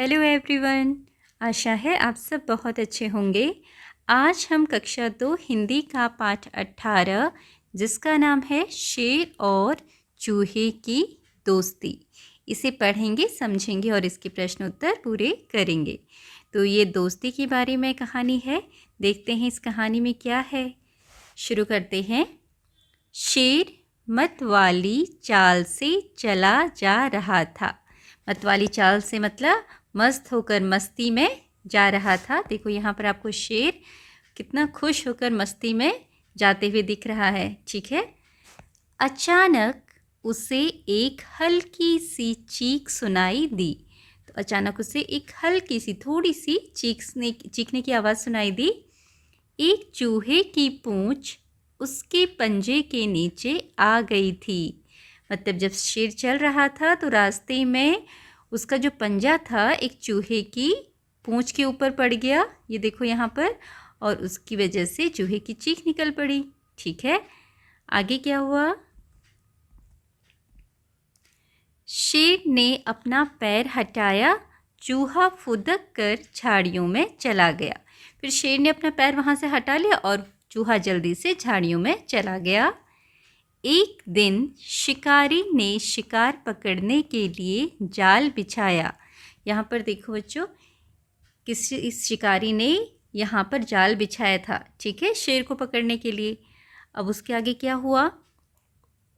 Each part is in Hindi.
Hello everyone. आशा है आप सब बहुत अच्छे होंगे। आज हम कक्षा 2 हिंदी का पाठ 18 जिसका नाम है शेर और चूहे की दोस्ती, इसे पढ़ेंगे, समझेंगे और इसके प्रश्न उत्तर पूरे करेंगे। तो ये दोस्ती के बारे में कहानी है। देखते हैं इस कहानी में क्या है। शुरू करते हैं। शेर मतवाली चाल से चला जा रहा था। मतवाली चाल से मतलब मस्त होकर मस्ती में जा रहा था। देखो यहाँ पर आपको शेर कितना खुश होकर मस्ती में जाते हुए दिख रहा है। ठीक है। अचानक उसे एक हल्की सी चीख सुनाई दी। तो अचानक उसे एक हल्की सी थोड़ी सी चीखने की आवाज़ सुनाई दी। एक चूहे की पूंछ उसके पंजे के नीचे आ गई थी। मतलब जब शेर चल रहा था तो रास्ते में उसका जो पंजा था एक चूहे की पूंछ के ऊपर पड़ गया। ये देखो यहाँ पर, और उसकी वजह से चूहे की चीख निकल पड़ी। ठीक है, आगे क्या हुआ। शेर ने अपना पैर हटाया, चूहा फुदक कर झाड़ियों में चला गया। फिर शेर ने अपना पैर वहाँ से हटा लिया और चूहा जल्दी से झाड़ियों में चला गया। एक दिन शिकारी ने शिकार पकड़ने के लिए जाल बिछाया। यहाँ पर देखो बच्चों, इस शिकारी ने यहाँ पर जाल बिछाया था। ठीक है, शेर को पकड़ने के लिए। अब उसके आगे क्या हुआ।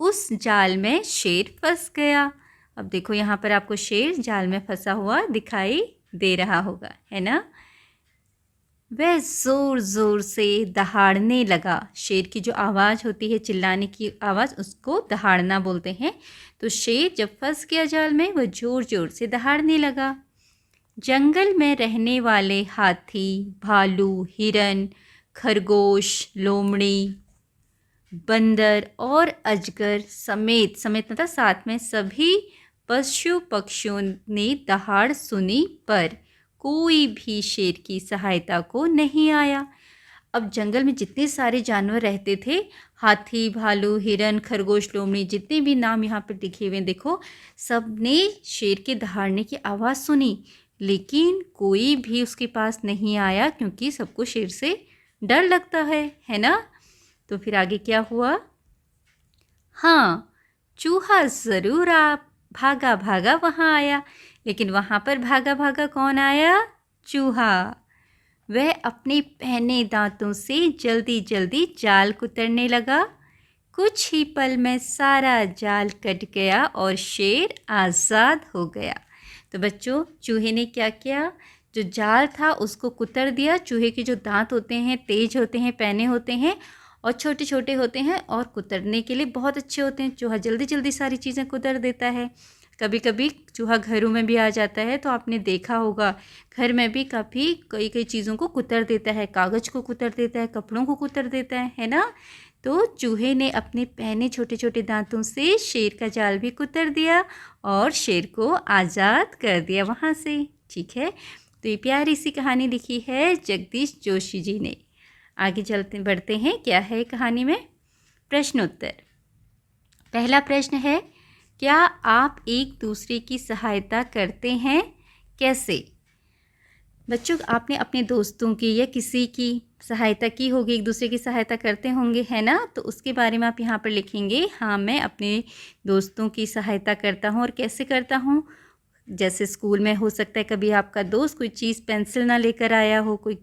उस जाल में शेर फंस गया। अब देखो यहाँ पर आपको शेर जाल में फंसा हुआ दिखाई दे रहा होगा, है ना। वह ज़ोर ज़ोर से दहाड़ने लगा। शेर की जो आवाज़ होती है, चिल्लाने की आवाज़, उसको दहाड़ना बोलते हैं। तो शेर जब फंस गया जाल में, वह ज़ोर ज़ोर से दहाड़ने लगा। जंगल में रहने वाले हाथी, भालू, हिरन, खरगोश, लोमड़ी, बंदर और अजगर समेत मतलब साथ में सभी पशु पक्षियों ने दहाड़ सुनी, पर कोई भी शेर की सहायता को नहीं आया। अब जंगल में जितने सारे जानवर रहते थे, हाथी, भालू, हिरन, खरगोश, लोमड़ी, जितने भी नाम यहाँ पर लिखे हुए देखो, सब ने शेर के दहाड़ने की आवाज़ सुनी, लेकिन कोई भी उसके पास नहीं आया, क्योंकि सबको शेर से डर लगता है ना। तो फिर आगे क्या हुआ। हाँ, चूहा ज़रूर भागा भागा वहाँ आया, लेकिन वहाँ पर भागा भागा कौन आया। चूहा। वह अपने पहने दांतों से जल्दी जल्दी जाल कुतरने लगा। कुछ ही पल में सारा जाल कट गया और शेर आज़ाद हो गया। तो बच्चों, चूहे ने क्या किया, जो जाल था उसको कुतर दिया। चूहे के जो दांत होते हैं तेज होते हैं, पैने होते हैं और छोटे छोटे होते हैं और कुतरने के लिए बहुत अच्छे होते हैं। चूहा जल्दी जल्दी सारी चीज़ें कुतर देता है। कभी कभी चूहा घरों में भी आ जाता है, तो आपने देखा होगा घर में भी काफ़ी कई चीज़ों को कुतर देता है। कागज़ को कुतर देता है, कपड़ों को कुतर देता है ना। तो चूहे ने अपने पहने छोटे छोटे दांतों से शेर का जाल भी कुतर दिया और शेर को आज़ाद कर दिया वहाँ से। ठीक है, तो ये प्यारी सी कहानी लिखी है जगदीश जोशी जी ने। आगे बढ़ते हैं, क्या है कहानी में। प्रश्न उत्तर। पहला प्रश्न है, क्या आप एक दूसरे की सहायता करते हैं, कैसे। बच्चों, आपने अपने दोस्तों की या किसी की सहायता की होगी, एक दूसरे की सहायता करते होंगे, है ना। तो उसके बारे में आप यहाँ पर लिखेंगे। हाँ, मैं अपने दोस्तों की सहायता करता हूँ। और कैसे करता हूँ। जैसे स्कूल में हो सकता है कभी आपका दोस्त कोई चीज़, पेंसिल ना लेकर आया हो कोई,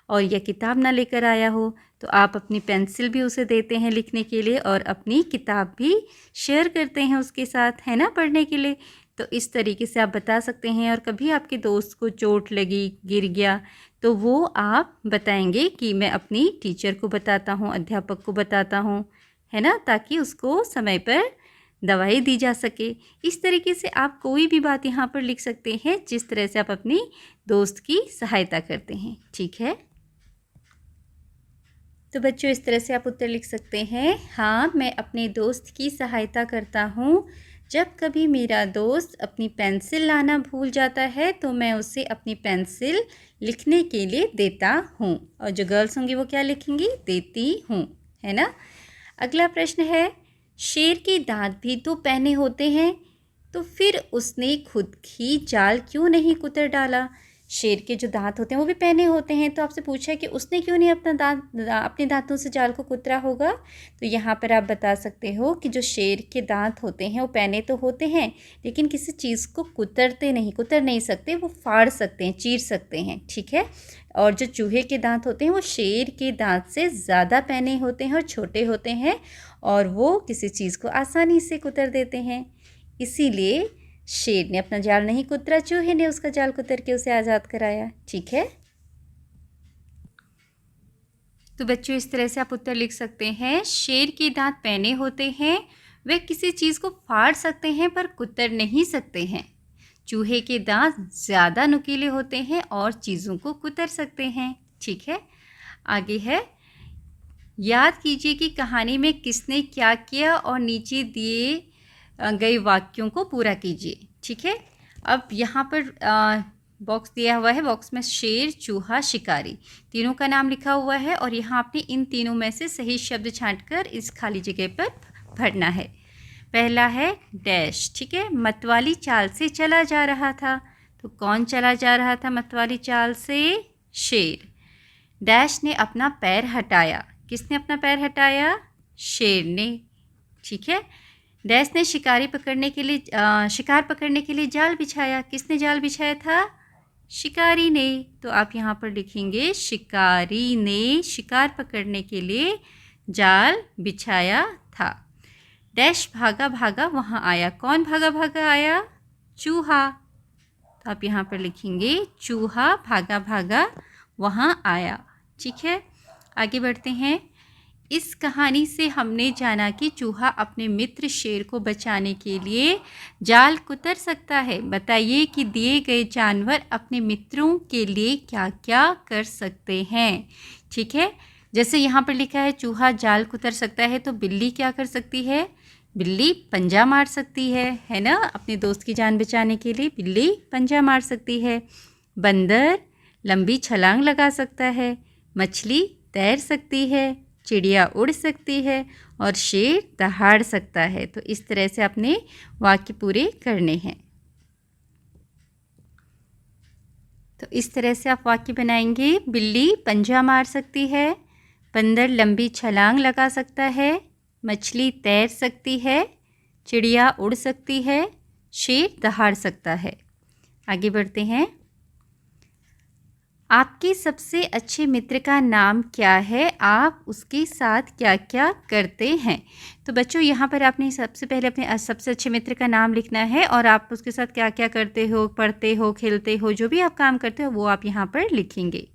और या किताब ना लेकर आया हो, तो आप अपनी पेंसिल भी उसे देते हैं लिखने के लिए और अपनी किताब भी शेयर करते हैं उसके साथ, है ना, पढ़ने के लिए। तो इस तरीके से आप बता सकते हैं। और कभी आपके दोस्त को चोट लगी, गिर गया, तो वो आप बताएंगे कि मैं अपनी टीचर को बताता हूँ, अध्यापक को बताता हूँ, है ना, ताकि उसको समय पर दवाई दी जा सके। इस तरीके से आप कोई भी बात यहाँ पर लिख सकते हैं जिस तरह से आप अपनी दोस्त की सहायता करते हैं। ठीक है, तो बच्चों इस तरह से आप उत्तर लिख सकते हैं। हाँ, मैं अपने दोस्त की सहायता करता हूँ। जब कभी मेरा दोस्त अपनी पेंसिल लाना भूल जाता है तो मैं उसे अपनी पेंसिल लिखने के लिए देता हूँ। और जो गर्ल्स होंगी वो क्या लिखेंगी, देती हूँ, है ना। अगला प्रश्न है, शेर के दांत भी तो पैने होते हैं, तो फिर उसने खुद ही जाल क्यों नहीं कुतर डाला। शेर के जो दांत होते हैं वो भी पैने होते हैं, तो आपसे पूछा है कि उसने क्यों नहीं अपने दांतों से जाल को कुतरा होगा। तो यहाँ पर आप बता सकते हो कि जो शेर के दांत होते हैं वो पैने तो होते हैं, लेकिन किसी चीज़ को कुतर नहीं सकते, वो फाड़ सकते हैं, चीर सकते हैं, ठीक है। और जो चूहे के दांत होते हैं वो शेर के दांत से ज़्यादा पैने होते हैं और छोटे होते हैं, और वो किसी चीज़ को आसानी से कुतर देते हैं। इसीलिए शेर ने अपना जाल नहीं कुतरा, चूहे ने उसका जाल कुतर के उसे आज़ाद कराया, ठीक है। तो बच्चों, इस तरह से आप उत्तर लिख सकते हैं। शेर के दांत पैने होते हैं, वे किसी चीज़ को फाड़ सकते हैं पर कुतर नहीं सकते हैं। चूहे के दांत ज़्यादा नुकीले होते हैं और चीज़ों को कुतर सकते हैं, ठीक है। आगे है, याद कीजिए कि कहानी में किसने क्या किया और नीचे दिए गए वाक्यों को पूरा कीजिए, ठीक है। अब यहाँ पर बॉक्स दिया हुआ है, बॉक्स में शेर, चूहा, शिकारी तीनों का नाम लिखा हुआ है, और यहाँ आपने इन तीनों में से सही शब्द छांटकर इस खाली जगह पर भरना है। पहला है डैश, ठीक है। मतवाली चाल से चला जा रहा था, तो कौन चला जा रहा था मतवाली चाल से? शेर। डैश ने अपना पैर हटाया, किसने अपना पैर हटाया? शेर ने, ठीक है। डैश ने शिकार पकड़ने के लिए जाल बिछाया, किसने जाल बिछाया था? शिकारी ने। तो आप यहाँ पर लिखेंगे शिकारी ने शिकार पकड़ने के लिए जाल बिछाया था। डैश भागा भागा वहाँ आया, कौन भागा भागा आया? चूहा। तो आप यहाँ पर लिखेंगे चूहा भागा भागा वहाँ आया, ठीक है। आगे बढ़ते हैं। इस कहानी से हमने जाना कि चूहा अपने मित्र शेर को बचाने के लिए जाल कुतर सकता है। बताइए कि दिए गए जानवर अपने मित्रों के लिए क्या क्या कर सकते हैं, ठीक है। जैसे यहाँ पर लिखा है चूहा जाल कुतर सकता है, तो बिल्ली क्या कर सकती है? बिल्ली पंजा मार सकती है ना। अपने दोस्त की जान बचाने के लिए बिल्ली पंजा मार सकती है। बंदर लंबी छलांग लगा सकता है, मछली तैर सकती है, चिड़िया उड़ सकती है, और शेर दहाड़ सकता है। तो इस तरह से अपने वाक्य पूरे करने हैं। तो इस तरह से आप वाक्य बनाएंगे। बिल्ली पंजा मार सकती है, बंदर लंबी छलांग लगा सकता है, मछली तैर सकती है, चिड़िया उड़ सकती है, शेर दहाड़ सकता है। आगे बढ़ते हैं। आपके सबसे अच्छे मित्र का नाम क्या है? आप उसके साथ क्या क्या करते हैं? तो बच्चों, यहाँ पर आपने सबसे पहले अपने सबसे अच्छे मित्र का नाम लिखना है, और आप उसके साथ क्या क्या करते हो, पढ़ते हो, खेलते हो, जो भी आप काम करते हो वो आप यहाँ पर लिखेंगे।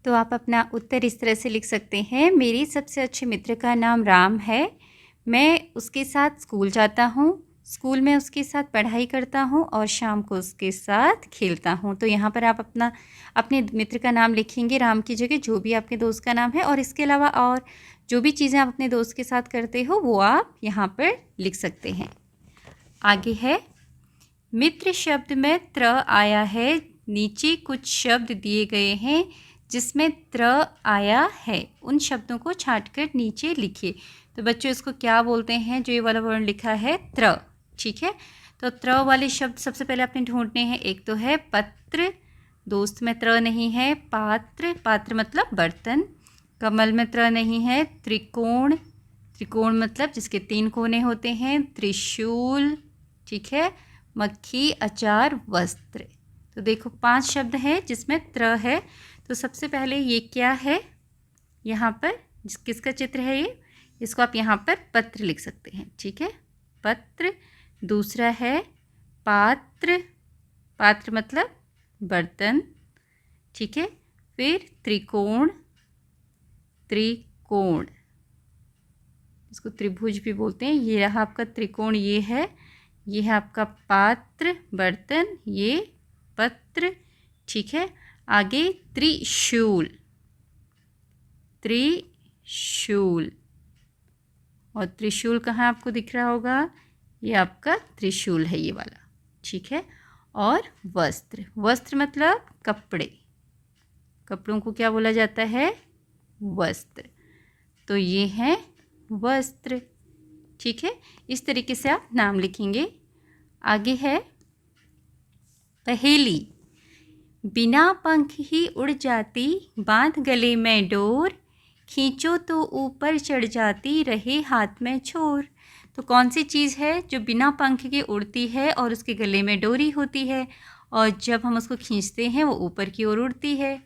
तो आप अपना उत्तर इस तरह से लिख सकते हैं। मेरे सबसे अच्छे मित्र का नाम राम है, मैं उसके साथ स्कूल जाता हूँ, स्कूल में उसके साथ पढ़ाई करता हूँ और शाम को उसके साथ खेलता हूँ। तो यहाँ पर आप अपने मित्र का नाम लिखेंगे राम की जगह जो भी आपके दोस्त का नाम है, और इसके अलावा और जो भी चीज़ें आप अपने दोस्त के साथ करते हो वो आप यहाँ पर लिख सकते हैं। आगे है, मित्र शब्द में त्र आया है, नीचे कुछ शब्द दिए गए हैं जिसमें त्र आया है, उन शब्दों को छांटकर नीचे लिखिए। तो बच्चों, इसको क्या बोलते हैं? जो ये वाला वर्ण लिखा है त्र, ठीक है। तो त्र वाले शब्द सबसे पहले आपने ढूंढने हैं। एक तो है पत्र, दोस्त में त्र नहीं है। पात्र, पात्र मतलब बर्तन। कमल में त्र नहीं है। त्रिकोण, त्रिकोण मतलब जिसके 3 कोने होते हैं। त्रिशूल, ठीक है। मक्खी, अचार, वस्त्र। तो देखो 5 शब्द हैं जिसमें त्र है। तो सबसे पहले ये क्या है? यहाँ पर किसका चित्र है ये? इसको आप यहाँ पर पत्र लिख सकते हैं, ठीक है, पत्र। दूसरा है पात्र, पात्र मतलब बर्तन, ठीक है। फिर त्रिकोण, त्रिकोण इसको त्रिभुज भी बोलते हैं। ये रहा आपका त्रिकोण, ये है आपका पात्र बर्तन, ये पत्र, ठीक है। आगे त्रिशूल, त्रिशूल, और त्रिशूल कहाँ आपको दिख रहा होगा? ये आपका त्रिशूल है, ये वाला, ठीक है। और वस्त्र, वस्त्र मतलब कपड़े, कपड़ों को क्या बोला जाता है? वस्त्र। तो ये है वस्त्र, ठीक है, इस तरीके से आप नाम लिखेंगे। आगे है पहेली। बिना पंख ही उड़ जाती, बांध गले में डोर, खींचो तो ऊपर चढ़ जाती, रहे हाथ में छोर। तो कौन सी चीज़ है जो बिना पंख के उड़ती है और उसके गले में डोरी होती है, और जब हम उसको खींचते हैं वो ऊपर की ओर उड़ती है,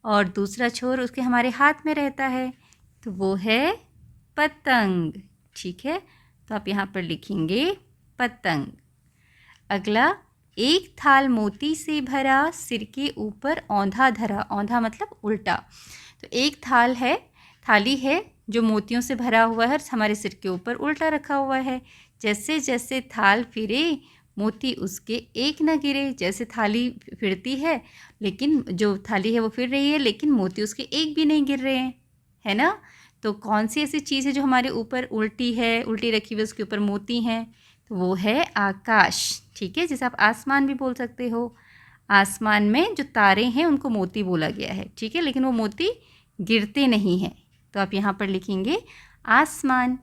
और दूसरा छोर उसके हमारे हाथ में रहता है, तो वो है पतंग। ठीक है, तो आप यहाँ पर लिखेंगे पतंग। अगला, एक थाल मोती से भरा, सिर के ऊपर औंधा धरा। औंधा मतलब उल्टा। तो एक थाली है जो मोतियों से भरा हुआ है, हमारे सिर के ऊपर उल्टा रखा हुआ है। जैसे जैसे थाल फिरे, मोती उसके एक न गिरे। जैसे थाली फिरती है, लेकिन जो थाली है वो फिर रही है, लेकिन मोती उसके एक भी नहीं गिर रहे हैं, है ना। तो कौन सी ऐसी चीज़ है जो हमारे ऊपर उल्टी है, उल्टी रखी हुई, उसके ऊपर मोती हैं? तो वो है आकाश। ठीक है, जिसे आप आसमान भी बोल सकते हो। आसमान में जो तारे हैं उनको मोती बोला गया है, ठीक है, लेकिन वो मोती गिरते नहीं हैं। तो आप यहाँ पर लिखेंगे आसमान।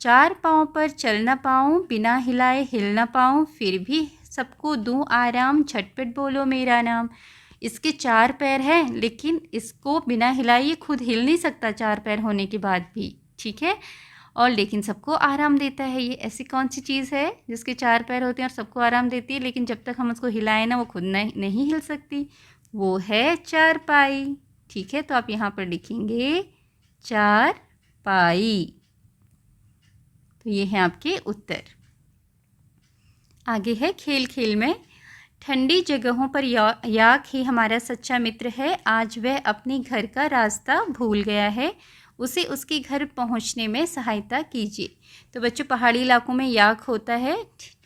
चार पाँव पर चल न पाऊँ, बिना हिलाए हिल न पाऊँ, फिर भी सबको दूँ आराम, झटपट बोलो मेरा नाम। इसके चार पैर हैं, लेकिन इसको बिना हिलाए ये खुद हिल नहीं सकता, चार पैर होने के बाद भी, ठीक है, और लेकिन सबको आराम देता है। ये ऐसी कौन सी चीज़ है जिसके चार पैर होते हैं और सबको आराम देती है, लेकिन जब तक हम उसको हिलाएं ना वो खुद नहीं हिल सकती? वो है चारपाई। ठीक है, तो आप यहाँ पर लिखेंगे चारपाई। तो ये हैं आपके उत्तर। आगे है खेल खेल में। ठंडी जगहों पर याक ही हमारा सच्चा मित्र है, आज वह अपने घर का रास्ता भूल गया है, उसे उसके घर पहुंचने में सहायता कीजिए। तो बच्चों, पहाड़ी इलाकों में याक होता है,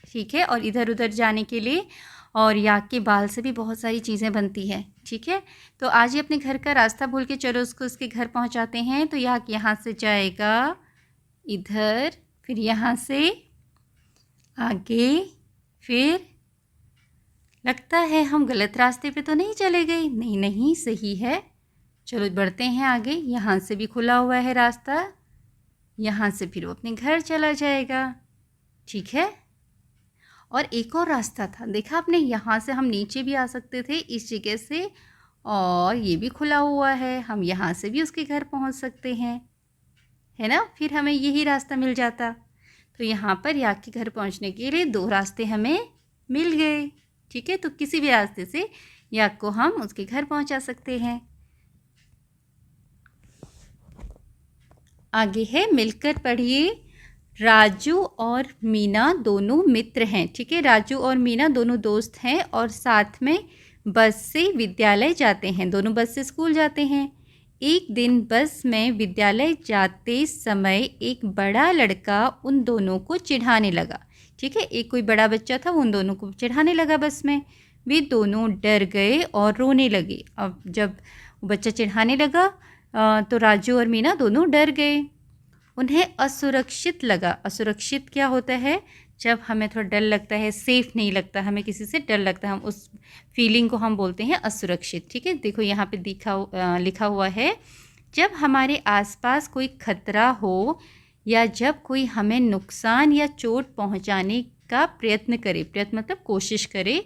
ठीक है, और इधर उधर जाने के लिए, और याक के बाल से भी बहुत सारी चीज़ें बनती है, ठीक है। तो आज ये अपने घर का रास्ता भूल के, चलो उसको उसके घर पहुंचाते हैं। तो याक यहाँ से जाएगा इधर, फिर यहाँ से आगे, फिर लगता है हम गलत रास्ते पे तो नहीं चले गए? नहीं नहीं, सही है। चलो बढ़ते हैं आगे। यहाँ से भी खुला हुआ है रास्ता, यहाँ से फिर वो अपने घर चला जाएगा, ठीक है। और एक और रास्ता था, देखा आपने, यहाँ से हम नीचे भी आ सकते थे इस जगह से, और ये भी खुला हुआ है, हम यहाँ से भी उसके घर पहुँच सकते हैं, है ना। फिर हमें यही रास्ता मिल जाता। तो यहाँ पर याक के घर पहुँचने के लिए दो रास्ते हमें मिल गए, ठीक है। तो किसी भी रास्ते से याक को हम उसके घर पहुँचा सकते हैं। आगे है मिलकर पढ़िए। राजू और मीना दोनों मित्र हैं, ठीक है। राजू और मीना दोनों दोस्त हैं और साथ में बस से विद्यालय जाते हैं, दोनों बस से स्कूल जाते हैं। एक दिन बस में विद्यालय जाते समय एक बड़ा लड़का उन दोनों को चिढ़ाने लगा, ठीक है। एक कोई बड़ा बच्चा था, वो उन दोनों को चिढ़ाने लगा बस में। वे दोनों डर गए और रोने लगे। अब जब वो बच्चा चिढ़ाने लगा तो राजू और मीना दोनों डर गए, उन्हें असुरक्षित लगा। असुरक्षित क्या होता है? जब हमें थोड़ा डर लगता है, सेफ़ नहीं लगता, हमें किसी से डर लगता है, हम उस फीलिंग को हम बोलते हैं असुरक्षित, ठीक है। देखो यहाँ पे लिखा हुआ है, जब हमारे आसपास कोई खतरा हो या जब कोई हमें नुकसान या चोट पहुँचाने का प्रयत्न करे, प्रयत्न मतलब कोशिश करे,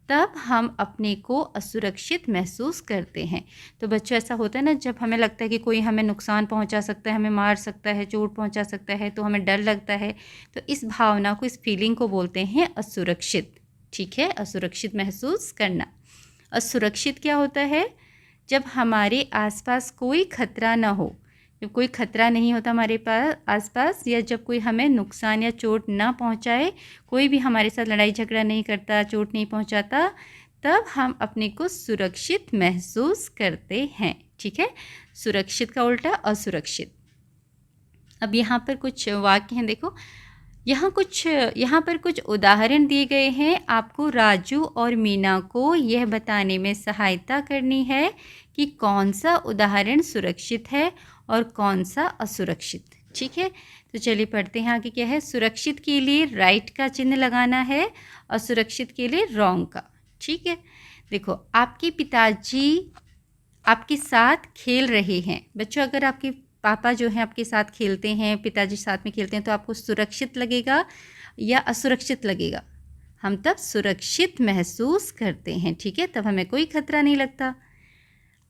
तब हम अपने को असुरक्षित महसूस करते हैं। तो बच्चों, ऐसा होता है ना, जब हमें लगता है कि कोई हमें नुकसान पहुंचा सकता है, हमें मार सकता है, चोट पहुंचा सकता है, तो हमें डर लगता है। तो इस भावना को, इस फीलिंग को बोलते हैं असुरक्षित, ठीक है। असुरक्षित महसूस करना। असुरक्षित क्या होता है? जब हमारे आसपास कोई खतरा ना हो, जब कोई खतरा नहीं होता हमारे पास आसपास, या जब कोई हमें नुकसान या चोट ना पहुंचाए, कोई भी हमारे साथ लड़ाई झगड़ा नहीं करता, चोट नहीं पहुंचाता, तब हम अपने को सुरक्षित महसूस करते हैं, ठीक है। सुरक्षित का उल्टा असुरक्षित। अब यहाँ पर कुछ वाक्य हैं, देखो यहाँ पर कुछ उदाहरण दिए गए हैं। आपको राजू और मीना को यह बताने में सहायता करनी है कि कौन सा उदाहरण सुरक्षित है और कौन सा असुरक्षित, ठीक है। तो चलिए पढ़ते हैं आगे क्या है। सुरक्षित के लिए राइट का चिन्ह लगाना है, असुरक्षित के लिए रॉन्ग का, ठीक है। देखो, आपके पिताजी आपके साथ खेल रहे हैं। बच्चों, अगर आपके पापा जो हैं आपके साथ खेलते हैं, पिताजी साथ में खेलते हैं, तो आपको सुरक्षित लगेगा या असुरक्षित लगेगा? हम तब सुरक्षित महसूस करते हैं, ठीक है, तब हमें कोई खतरा नहीं लगता।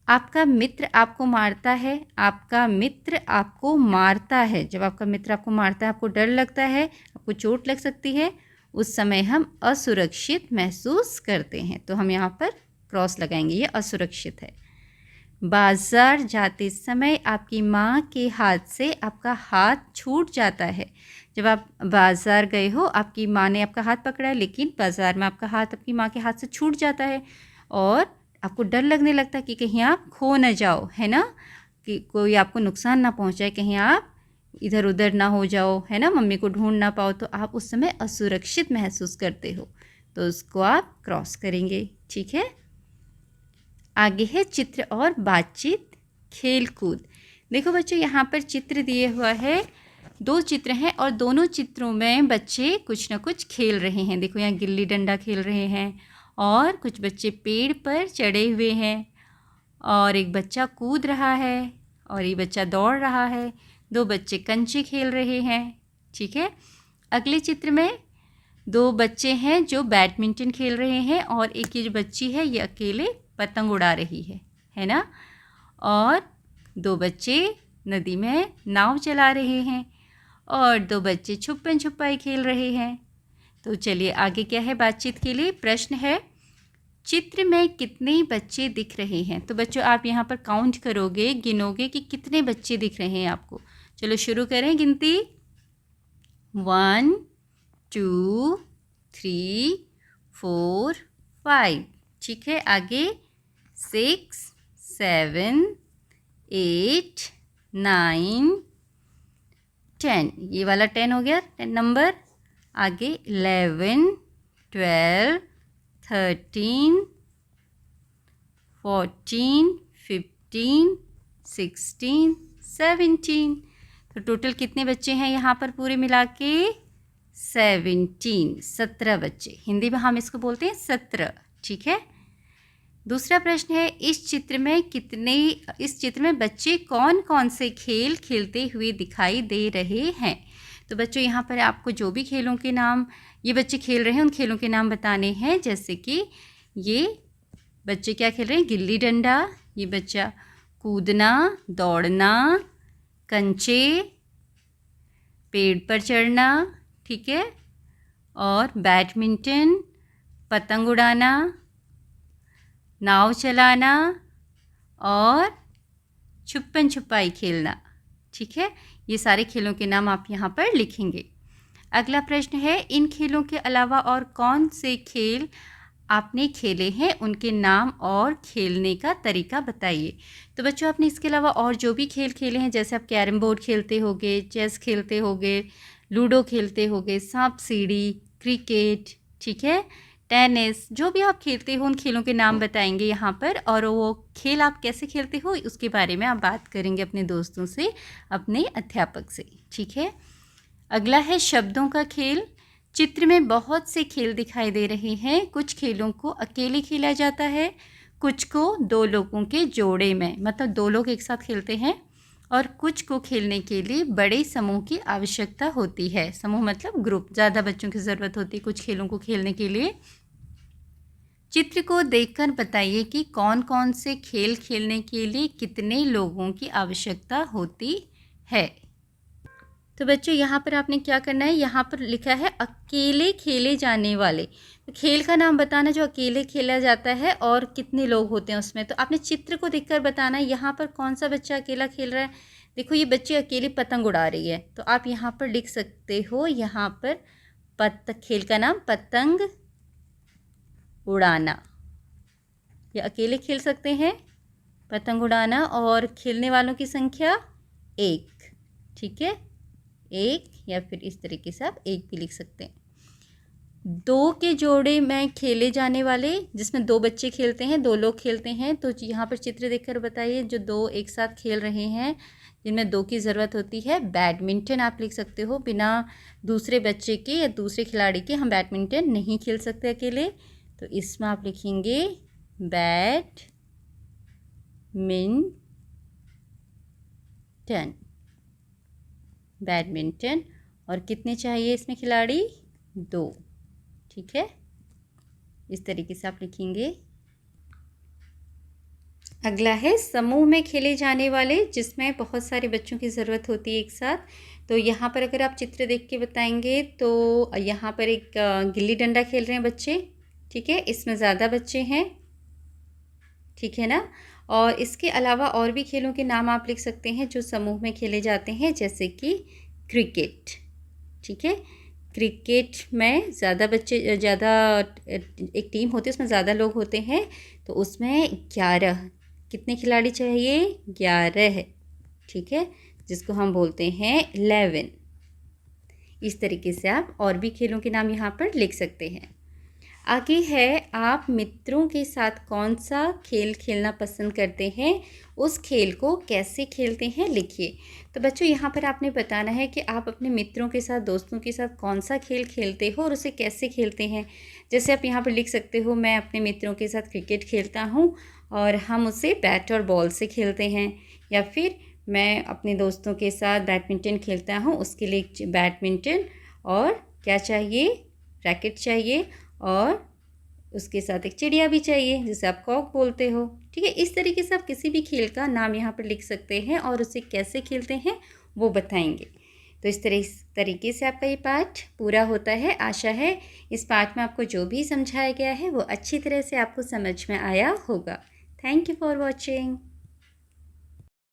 आपका मित्र आपको मारता है, आपका मित्र आपको मारता है। जब आपका मित्र आपको मारता है, आपको डर लगता है, आपको चोट लग सकती है, उस समय हम असुरक्षित महसूस करते हैं, तो हम यहाँ पर क्रॉस लगाएंगे, ये असुरक्षित है। बाज़ार जाते समय आपकी माँ के हाथ से आपका हाथ छूट जाता है। जब आप बाज़ार गए हो, आपकी माँ ने आपका हाथ पकड़ा है, लेकिन बाज़ार में आपका हाथ आपकी माँ के हाथ से छूट जाता है और आपको डर लगने लगता है कि कहीं आप खो न जाओ, है ना, कि कोई आपको नुकसान ना पहुंचाए, कहीं आप इधर उधर ना हो जाओ, है ना, मम्मी को ढूंढ ना पाओ, तो आप उस समय असुरक्षित महसूस करते हो, तो उसको आप क्रॉस करेंगे, ठीक है। आगे है चित्र और बातचीत, खेल कूद। देखो बच्चों, यहाँ पर चित्र दिए हुआ है, 2 चित्र हैं और दोनों चित्रों में बच्चे कुछ ना कुछ खेल रहे हैं। देखो यहाँ गिल्ली डंडा खेल रहे हैं और कुछ बच्चे पेड़ पर चढ़े हुए हैं और एक बच्चा कूद रहा है और ये बच्चा दौड़ रहा है। 2 बच्चे कंचे खेल रहे हैं, ठीक है। अगले चित्र में 2 बच्चे हैं जो बैडमिंटन खेल रहे हैं और एक ये जो बच्ची है ये अकेले पतंग उड़ा रही है ना, और 2 बच्चे नदी में नाव चला रहे हैं और 2 बच्चे छुपन छुपाई खेल रहे हैं। तो चलिए आगे क्या है बातचीत के लिए। प्रश्न है, चित्र में कितने बच्चे दिख रहे हैं? तो बच्चों आप यहाँ पर काउंट करोगे, गिनोगे कि कितने बच्चे दिख रहे हैं आपको। चलो शुरू करें गिनती। 1 2 3 4 5, ठीक है। आगे 6 7 8 9 10, ये वाला 10 हो गया 10 नंबर। आगे 11 12 13 14 15 16 17, तो टोटल कितने बच्चे हैं यहाँ पर पूरे मिला के? 17 बच्चे। हिंदी में हम इसको बोलते हैं 17, ठीक है। दूसरा प्रश्न है, इस चित्र में बच्चे कौन कौन से खेल खेलते हुए दिखाई दे रहे हैं? तो बच्चों यहाँ पर आपको जो भी खेलों के नाम ये बच्चे खेल रहे हैं उन खेलों के नाम बताने हैं। जैसे कि ये बच्चे क्या खेल रहे हैं? गिल्ली डंडा, ये बच्चा कूदना, दौड़ना, कंचे, पेड़ पर चढ़ना, ठीक है, और बैडमिंटन, पतंग उड़ाना, नाव चलाना और छुपन छुपाई खेलना, ठीक है। ये सारे खेलों के नाम आप यहाँ पर लिखेंगे। अगला प्रश्न है, इन खेलों के अलावा और कौन से खेल आपने खेले हैं, उनके नाम और खेलने का तरीका बताइए। तो बच्चों आपने इसके अलावा और जो भी खेल खेले हैं, जैसे आप कैरम बोर्ड खेलते होगे, चेस खेलते होगे, लूडो खेलते होगे, सांप सीढ़ी, क्रिकेट, ठीक है, टेनिस, जो भी आप खेलते हो उन खेलों के नाम बताएंगे यहाँ पर, और वो खेल आप कैसे खेलते हो उसके बारे में आप बात करेंगे अपने दोस्तों से, अपने अध्यापक से, ठीक है। अगला है शब्दों का खेल। चित्र में बहुत से खेल दिखाई दे रहे हैं। कुछ खेलों को अकेले खेला जाता है, कुछ को 2 लोगों के जोड़े में, मतलब 2 लोग एक साथ खेलते हैं, और कुछ को खेलने के लिए बड़े समूह की आवश्यकता होती है। समूह मतलब ग्रुप, ज़्यादा बच्चों की ज़रूरत होती है कुछ खेलों को खेलने के लिए। चित्र को देखकर बताइए कि कौन कौन से खेल खेलने के लिए कितने लोगों की आवश्यकता होती है। तो बच्चों यहाँ पर आपने क्या करना है, यहाँ पर लिखा है अकेले खेले जाने वाले, तो खेल का नाम बताना जो अकेले खेला जाता है और कितने लोग होते हैं उसमें। तो आपने चित्र को देखकर बताना है यहाँ पर कौन सा बच्चा अकेला खेल रहा है। देखो ये बच्ची अकेली पतंग उड़ा रही है, तो आप यहाँ पर लिख सकते हो, यहाँ पर खेल का नाम पतंग उड़ाना, या अकेले खेल सकते हैं पतंग उड़ाना, और खेलने वालों की संख्या 1, ठीक है, 1, या फिर इस तरीके से आप 1 भी लिख सकते हैं। 2 के जोड़े में खेले जाने वाले, जिसमें 2 बच्चे खेलते हैं, 2 लोग खेलते हैं, तो यहाँ पर चित्र देखकर बताइए जो 2 एक साथ खेल रहे हैं जिनमें 2 की ज़रूरत होती है। बैडमिंटन आप लिख सकते हो, बिना दूसरे बच्चे के या दूसरे खिलाड़ी के हम बैडमिंटन नहीं खेल सकते अकेले, तो इसमें आप लिखेंगे बैडमिंटन, बैडमिंटन। और कितने चाहिए इसमें खिलाड़ी? 2। ठीक है, इस तरीके से आप लिखेंगे। अगला है समूह में खेले जाने वाले, जिसमें बहुत सारे बच्चों की ज़रूरत होती है एक साथ। तो यहाँ पर अगर आप चित्र देख के बताएंगे तो यहाँ पर एक गिल्ली डंडा खेल रहे हैं बच्चे। ठीक है, इसमें ज़्यादा बच्चे हैं। ठीक है ना। और इसके अलावा और भी खेलों के नाम आप लिख सकते हैं जो समूह में खेले जाते हैं, जैसे कि क्रिकेट। ठीक है, क्रिकेट में ज़्यादा बच्चे, ज़्यादा एक टीम होती है, उसमें ज़्यादा लोग होते हैं, तो उसमें 11 कितने खिलाड़ी चाहिए? 11। ठीक है, जिसको हम बोलते हैं 11। इस तरीके से आप और भी खेलों के नाम यहाँ पर लिख सकते हैं। आगे है, आप मित्रों के साथ कौन सा खेल खेलना पसंद करते हैं, उस खेल को कैसे खेलते हैं लिखिए। तो बच्चों यहाँ पर आपने बताना है कि आप अपने मित्रों के साथ, दोस्तों के साथ कौन सा खेल खेलते हो और उसे कैसे खेलते हैं। जैसे आप यहाँ पर लिख सकते हो, मैं अपने मित्रों के साथ क्रिकेट खेलता हूँ और हम उसे बैट और बॉल से खेलते हैं। या फिर मैं अपने दोस्तों के साथ बैडमिंटन खेलता हूँ, उसके लिए बैडमिंटन और क्या चाहिए? रैकेट चाहिए, और उसके साथ एक चिड़िया भी चाहिए जिसे आप कॉक बोलते हो। ठीक है, इस तरीके से आप किसी भी खेल का नाम यहाँ पर लिख सकते हैं और उसे कैसे खेलते हैं वो बताएंगे। तो इस तरीके से आपका ये पाठ पूरा होता है। आशा है इस पाठ में आपको जो भी समझाया गया है वो अच्छी तरह से आपको समझ में आया होगा। Thank you for watching.